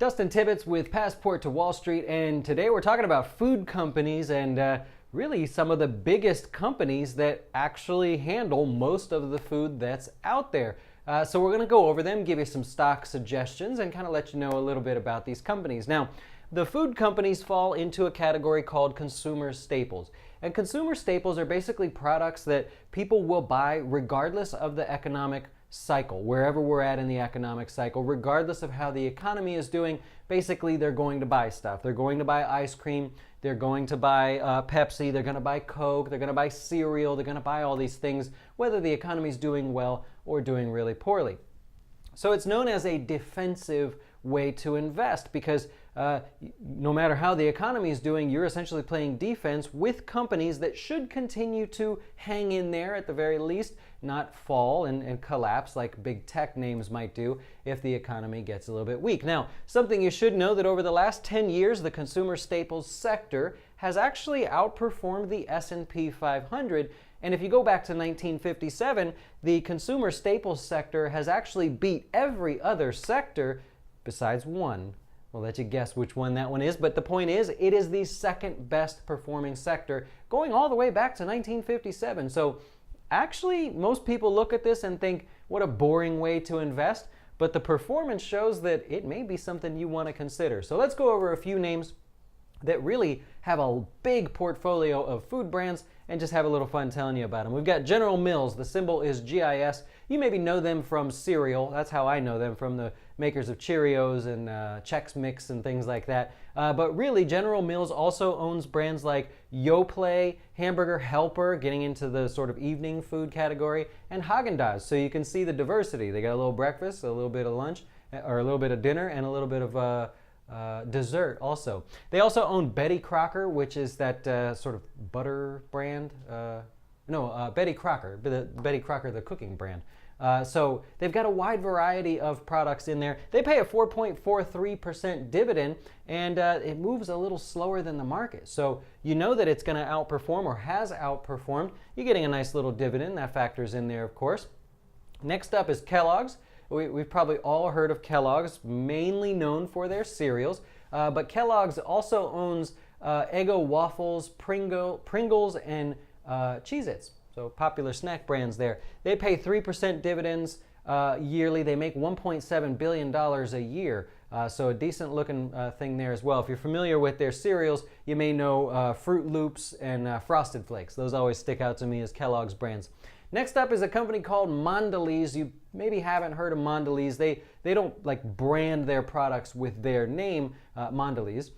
Dustin Tibbetts with Passport to Wall Street, and today we're talking about food companies and really some of the biggest companies that actually handle most of the food that's out there. So we're going to go over them, give you some stock suggestions, and kind of let you know a little bit about these companies. Now, the food companies fall into a category called consumer staples. And consumer staples are basically products that people will buy regardless of the economic cycle, wherever we're at in the economic cycle, regardless of how the economy is doing. Basically, they're going to buy stuff. They're going to buy ice cream, they're going to buy Pepsi, they're going to buy Coke, they're going to buy cereal, they're going to buy all these things, whether the economy is doing well or doing really poorly. So it's known as a defensive way to invest because no matter how the economy is doing, you're essentially playing defense with companies that should continue to hang in there at the very least, not fall and collapse like big tech names might do if the economy gets a little bit weak. Now, something you should know that over the last 10 years, the consumer staples sector has actually outperformed the S&P 500. And if you go back to 1957, the consumer staples sector has actually beat every other sector besides one. We'll let you guess which one that one is, but the point is, it is the second best performing sector going all the way back to 1957. So actually, most people look at this and think, what a boring way to invest, but the performance shows that it may be something you want to consider. So let's go over a few names that really have a big portfolio of food brands and just have a little fun telling you about them. We've got General Mills. The symbol is GIS. You maybe know them from cereal. That's how I know them, from the makers of Cheerios and Chex Mix and things like that. But really, General Mills also owns brands like Yoplait, Hamburger Helper, getting into the sort of evening food category, and Haagen-Dazs. So you can see the diversity. They got a little breakfast, a little bit of lunch, or a little bit of dinner, and a little bit of dessert also. They also own Betty Crocker, which is that sort of butter brand. Betty Crocker, Betty Crocker, the cooking brand. So they've got a wide variety of products in there. They pay a 4.43% dividend, and it moves a little slower than the market. So you know that it's going to outperform or has outperformed. You're getting a nice little dividend. That factors in there, of course. Next up is Kellogg's. We've probably all heard of Kellogg's, mainly known for their cereals. But Kellogg's also owns Eggo waffles, Pringles, and Cheez-Its. So popular snack brands there. They pay 3% dividends yearly. They make $1.7 billion a year. So a decent looking thing there as well. If you're familiar with their cereals, you may know Fruit Loops and Frosted Flakes. Those always stick out to me as Kellogg's brands. Next up is a company called Mondelez. You maybe haven't heard of Mondelez. They don't like brand their products with their name, Mondelez.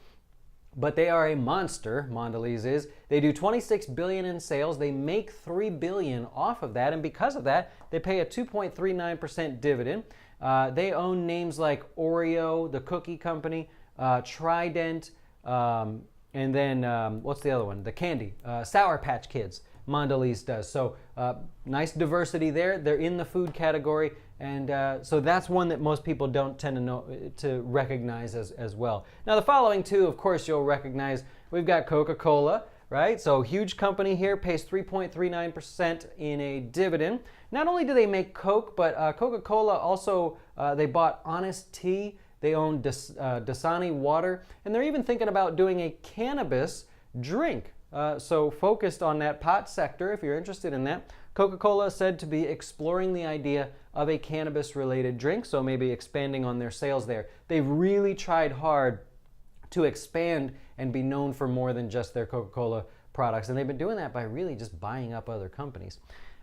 But they are a monster, Mondelez is. They do $26 billion in sales. They make $3 billion off of that, and because of that, they pay a 2.39% dividend. They own names like Oreo, the cookie company, Trident, and then what's the other one? The candy, Sour Patch Kids. Mondelez does. So nice diversity there. They're in the food category, and so that's one that most people don't tend to recognize as well. Now the following two, of course, you'll recognize. We've got Coca Cola, right? So huge company here, pays 3.39% in a dividend. Not only do they make Coke, but Coca Cola also they bought Honest Tea. They own Dasani water, and they're even thinking about doing a cannabis drink. So focused on that pot sector, if you're interested in that. Coca-Cola is said to be exploring the idea of a cannabis-related drink, so maybe expanding on their sales there. They've really tried hard to expand and be known for more than just their Coca-Cola products, and they've been doing that by really just buying up other companies.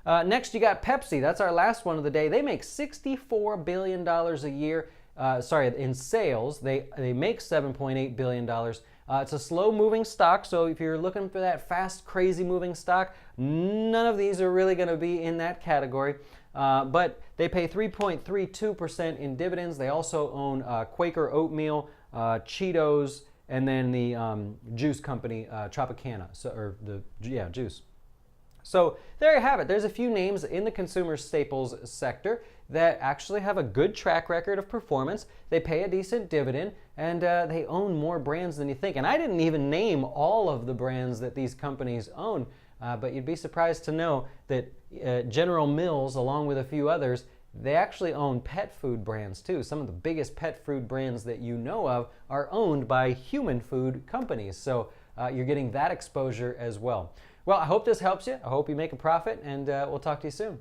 Next, you got Pepsi. That's our last one of the day. They make $64 billion a year. In sales. They make $7.8 billion. It's a slow-moving stock, so if you're looking for that fast, crazy-moving stock, none of these are really going to be in that category. But they pay 3.32% in dividends. They also own Quaker Oatmeal, Cheetos, and then the juice company, Tropicana, juice. So there you have it. There's a few names in the consumer staples sector that actually have a good track record of performance. They pay a decent dividend, and they own more brands than you think. And I didn't even name all of the brands that these companies own, but you'd be surprised to know that General Mills, along with a few others, they actually own pet food brands too. Some of the biggest pet food brands that you know of are owned by human food companies. So you're getting that exposure as well. Well, I hope this helps you. I hope you make a profit, and we'll talk to you soon.